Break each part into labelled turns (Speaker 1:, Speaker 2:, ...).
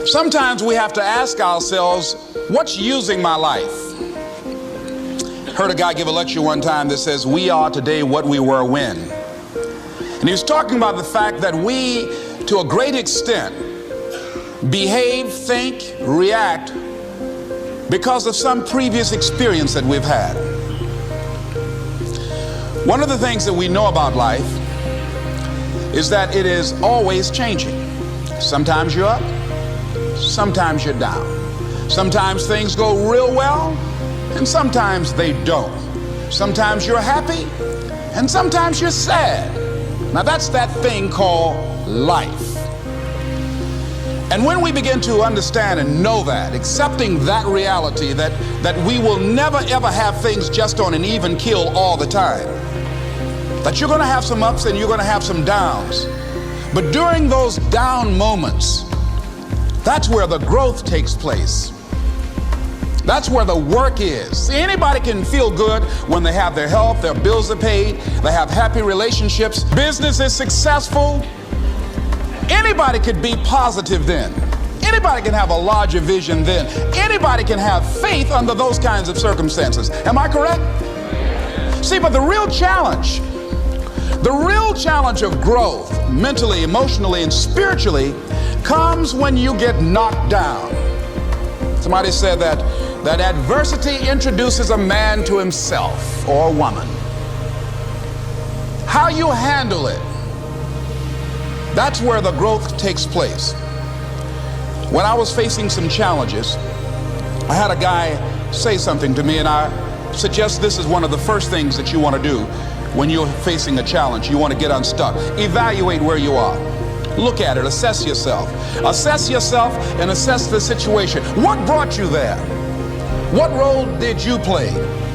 Speaker 1: Sometimes we have to ask ourselves, what's using my life? Heard a guy give a lecture one time that says, we are today what we were when. And he was talking about the fact that we, to a great extent, behave, think, react because of some previous experience that we've had. One of the things that we know about life is that it is always changing. Sometimes you're up, sometimes you're down. Sometimes things go real well, and sometimes they don't. Sometimes you're happy, and sometimes you're sad. Now that's that thing called life. And when we begin to understand and know that, accepting that reality that we will never ever have things just on an even keel all the time, that you're going to have some ups and you're going to have some downs, but during those down moments, that's where the growth takes place. That's where the work is. See, anybody can feel good when they have their health, their bills are paid, they have happy relationships, business is successful. Anybody could be positive then. Anybody can have a larger vision then. Anybody can have faith under those kinds of circumstances. Am I correct? See, but the real challenge of growth, mentally, emotionally, and spiritually, comes when you get knocked down. Somebody said that adversity introduces a man to himself or a woman. How you handle it, that's where the growth takes place. When I was facing some challenges, I had a guy say something to me, and I suggest this is one of the first things that you want to do when you're facing a challenge. You want to get unstuck. Evaluate where you are. Look at it, assess yourself. Assess yourself and assess the situation. What brought you there? What role did you play?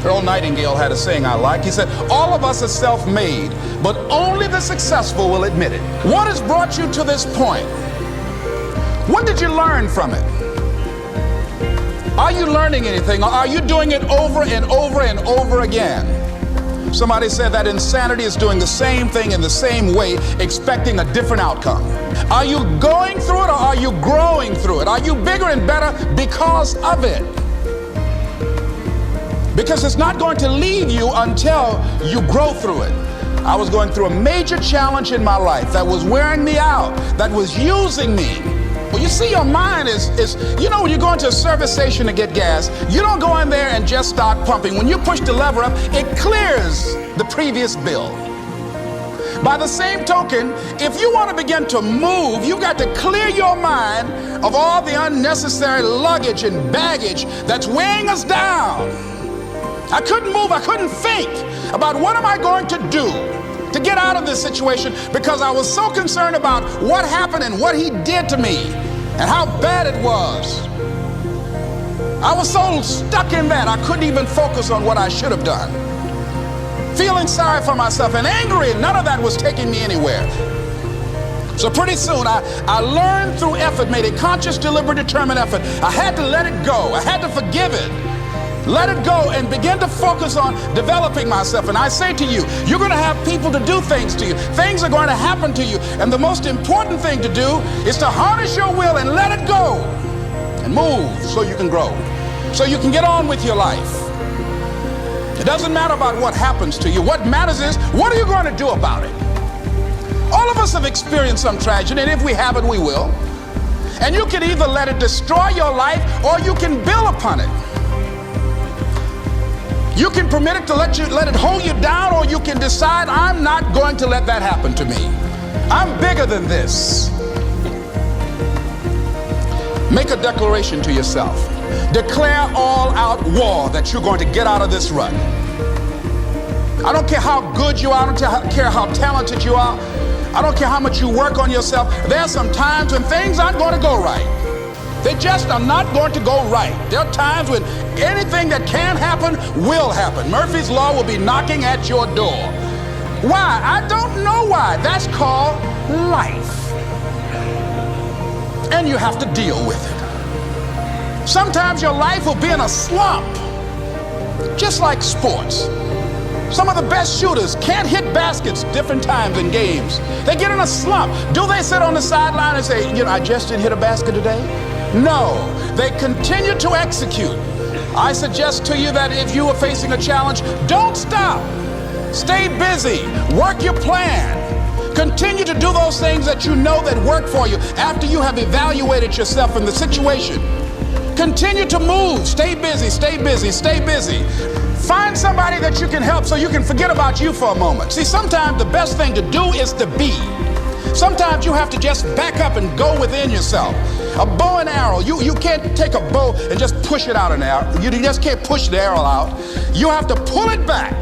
Speaker 1: Earl Nightingale had a saying I like. He said, all of us are self-made, but only the successful will admit it. What has brought you to this point? What did you learn from it? Are you learning anything, or are you doing it over and over and over again? Somebody said that insanity is doing the same thing in the same way, expecting a different outcome. Are you going through it, or are you growing through it? Are you bigger and better because of it? Because it's not going to leave you until you grow through it. I was going through a major challenge in my life that was wearing me out, that was using me. Well, you see, your mind is you know, when you go into a service station to get gas, you don't go in there and just start pumping. When you push the lever up, it clears the previous bill. By the same token, if you want to begin to move, you've got to clear your mind of all the unnecessary luggage and baggage that's weighing us down. I couldn't move, I couldn't think about what am I going to do to get out of this situation, because I was so concerned about what happened and what he did to me and how bad it was. I was so stuck in that I couldn't even focus on what I should have done. Feeling sorry for myself and angry, and none of that was taking me anywhere. So pretty soon I learned through effort, made a conscious, deliberate, determined effort. I had to let it go. I had to forgive it. Let it go and begin to focus on developing myself. And I say to you, you're going to have people to do things to you. Things are going to happen to you. And the most important thing to do is to harness your will and let it go and move so you can grow, so you can get on with your life. It doesn't matter about what happens to you. What matters is, what are you going to do about it? All of us have experienced some tragedy, and if we haven't, we will. And you can either let it destroy your life, or you can build upon it. You can permit it to let it hold you down, or you can decide, I'm not going to let that happen to me. I'm bigger than this. Make a declaration to yourself. Declare all-out war that you're going to get out of this rut. I don't care how good you are. I don't care how talented you are. I don't care how much you work on yourself. There are some times when things aren't going to go right. They just are not going to go right. There are times when anything that can happen will happen. Murphy's Law will be knocking at your door. Why? I don't know why. That's called life. And you have to deal with it. Sometimes your life will be in a slump, just like sports. Some of the best shooters can't hit baskets different times in games. They get in a slump. Do they sit on the sideline and say, I just didn't hit a basket today? No, they continue to execute. I suggest to you that if you are facing a challenge, don't stop. Stay busy. Work your plan. Continue to do those things that you know that work for you after you have evaluated yourself in the situation. Continue to move. Stay busy, stay busy, stay busy. Find somebody that you can help so you can forget about you for a moment. See, sometimes the best thing to do is to be. Sometimes you have to just back up and go within yourself. A bow and arrow, you can't take a bow and just push it out an arrow. You just can't push the arrow out. You have to pull it back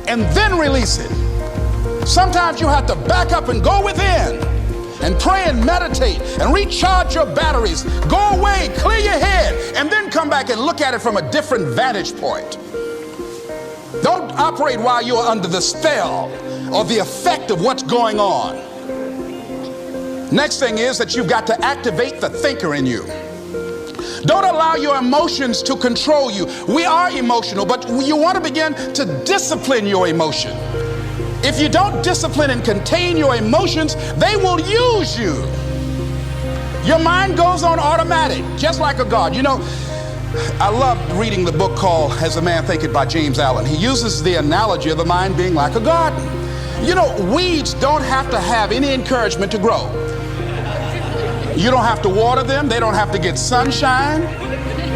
Speaker 1: and then release it. Sometimes you have to back up and go within and pray and meditate and recharge your batteries. Go away, clear your head, and then come back and look at it from a different vantage point. Don't operate while you're under the spell or the effect of what's going on. Next thing is that you've got to activate the thinker in you. Don't allow your emotions to control you. We are emotional, but you want to begin to discipline your emotion. If you don't discipline and contain your emotions, they will use you. Your mind goes on automatic, just like a God. You know, I love reading the book called As a Man Thinketh by James Allen. He uses the analogy of the mind being like a garden. You know, weeds don't have to have any encouragement to grow. You don't have to water them. They don't have to get sunshine.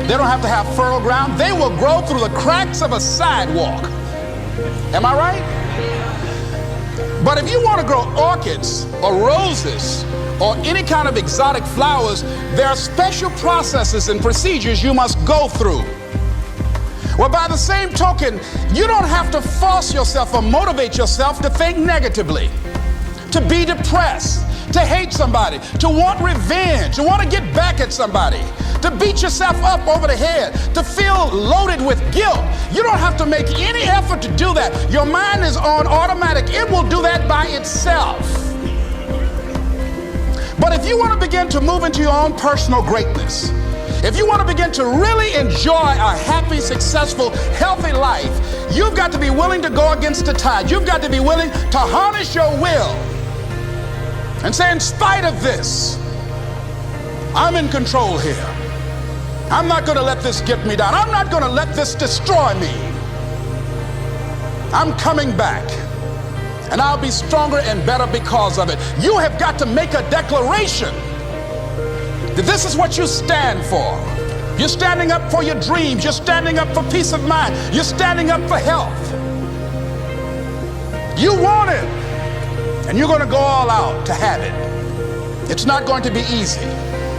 Speaker 1: They don't have to have fertile ground. They will grow through the cracks of a sidewalk. Am I right? But if you want to grow orchids or roses or any kind of exotic flowers, there are special processes and procedures you must go through. Well, by the same token, you don't have to force yourself or motivate yourself to think negatively, to be depressed, to hate somebody, to want revenge, to want to get back at somebody, to beat yourself up over the head, to feel loaded with guilt. You don't have to make any effort to do that. Your mind is on automatic. It will do that by itself. But if you want to begin to move into your own personal greatness, if you want to begin to really enjoy a happy, successful, healthy life, you've got to be willing to go against the tide. You've got to be willing to harness your will and say, in spite of this, I'm in control here. I'm not going to let this get me down. I'm not going to let this destroy me. I'm coming back, and I'll be stronger and better because of it. You have got to make a declaration that this is what you stand for. You're standing up for your dreams. You're standing up for peace of mind. You're standing up for health. You want it, and you're going to go all out to have it. It's not going to be easy.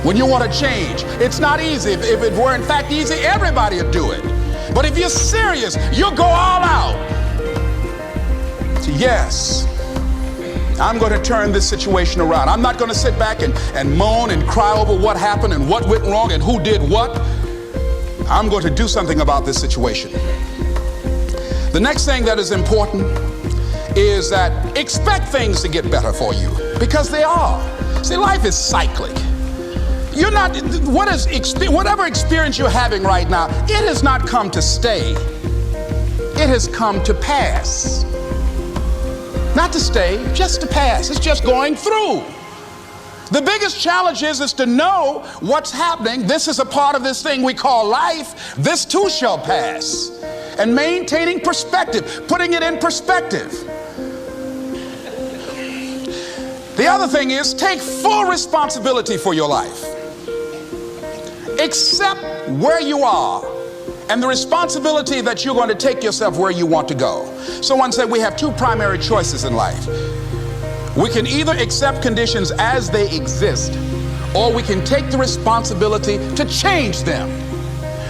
Speaker 1: When you want to change, it's not easy. If it were in fact easy, everybody would do it. But if you're serious, you'll go all out. So yes, I'm going to turn this situation around. I'm not going to sit back and moan and cry over what happened and what went wrong and who did what. I'm going to do something about this situation. The next thing that is important is that expect things to get better for you, because they are. See, life is cyclic. You're not, whatever experience you're having right now, it has not come to stay. It has come to pass. Not to stay, just to pass. It's just going through. The biggest challenge is to know what's happening. This is a part of this thing we call life. This too shall pass. And maintaining perspective, putting it in perspective. The other thing is, take full responsibility for your life. Accept where you are and the responsibility that you're going to take yourself where you want to go. Someone said we have two primary choices in life. We can either accept conditions as they exist, or we can take the responsibility to change them.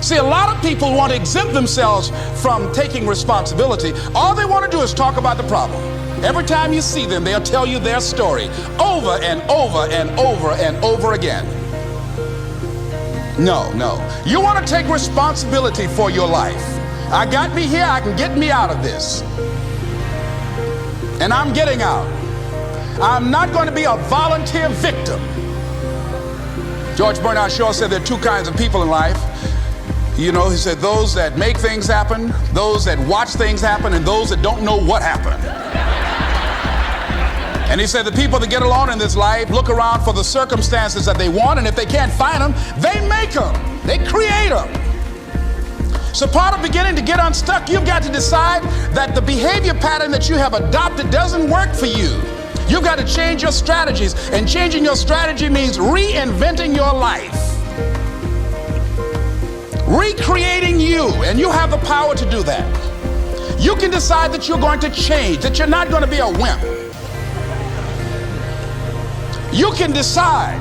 Speaker 1: See, a lot of people want to exempt themselves from taking responsibility. All they want to do is talk about the problem. Every time you see them, they'll tell you their story over and over and over and over again. No. You want to take responsibility for your life. I got me here, I can get me out of this. And I'm getting out. I'm not going to be a volunteer victim. George Bernard Shaw said there are two kinds of people in life. You know, he said those that make things happen, those that watch things happen, and those that don't know what happened. And he said the people that get along in this life look around for the circumstances that they want, and if they can't find them, they make them. They create them. So part of beginning to get unstuck, you've got to decide that the behavior pattern that you have adopted doesn't work for you. You've got to change your strategies, and changing your strategy means reinventing your life. Recreating you, and you have the power to do that. You can decide that you're going to change, that you're not going to be a wimp. You can decide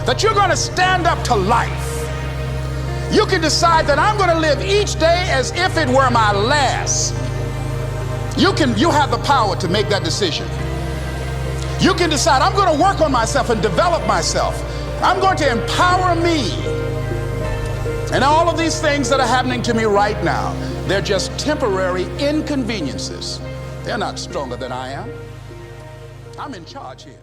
Speaker 1: that you're going to stand up to life. You can decide that I'm going to live each day as if it were my last. You have the power to make that decision. You can decide I'm going to work on myself and develop myself. I'm going to empower me. And all of these things that are happening to me right now, they're just temporary inconveniences. They're not stronger than I am. I'm in charge here.